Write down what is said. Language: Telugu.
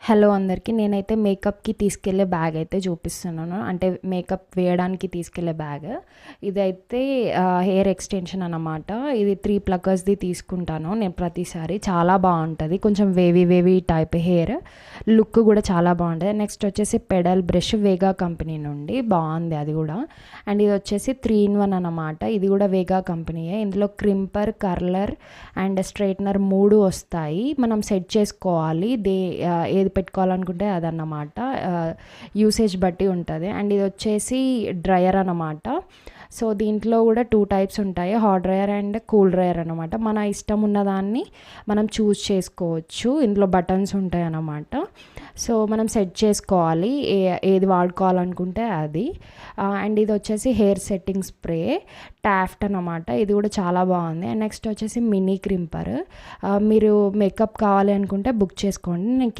హలో అందరికీ. నేనైతే మేకప్‌కి తీసుకెళ్ళే బ్యాగ్ అయితే చూపిస్తున్నాను. అంటే మేకప్ వేయడానికి తీసుకెళ్ళే బ్యాగ్. ఇదైతే హెయిర్ ఎక్స్‌టెన్షన్ అన్నమాట. ఇది 3 ప్లక్కర్స్‌ది తీసుకుంటాను నేను ప్రతిసారి. చాలా బావుంటది. కొంచెం వేవీ టైప్ హెయిర్. లుక్ కూడా చాలా బావుంటది. నెక్స్ట్ వచ్చేసి పెడల్ బ్రష్ వేగా కంపెనీ నుండి బావుంది అది కూడా. అండ్ ఇది వచ్చేసి 3 ఇన్ 1 అన్నమాట. ఇది కూడా వేగా కంపెనీయే. ఇందులో క్రింపర్, కర్లర్ అండ్ స్ట్రెయిట్నర్ 3 వస్తాయి. మనం సెట్ చేసుకోవాలి. ఏది పెట్టుకోవాలనుకుంటే అదన్నమాట. యూసేజ్ బట్టి ఉంటుంది. అండ్ ఇది వచ్చేసి డ్రయర్ అన్నమాట. సో దీంట్లో కూడా 2 టైప్స్ ఉంటాయి. Hot dryer and cool dryer అనమాట. మన ఇష్టం ఉన్నదాన్ని మనం చూస్ చేసుకోవచ్చు. ఇందులో బటన్స్ ఉంటాయి అన్నమాట. సో మనం సెట్ చేసుకోవాలి ఏది వాడుకోవాలనుకుంటే అది. అండ్ ఇది వచ్చేసి హెయిర్ సెట్టింగ్ స్ప్రే టాఫ్ట్ అన్నమాట. ఇది కూడా చాలా బాగుంది. అండ్ నెక్స్ట్ వచ్చేసి మినీ క్రింపర్. మీరు మేకప్ కావాలి అనుకుంటే బుక్ చేసుకోండి. నేను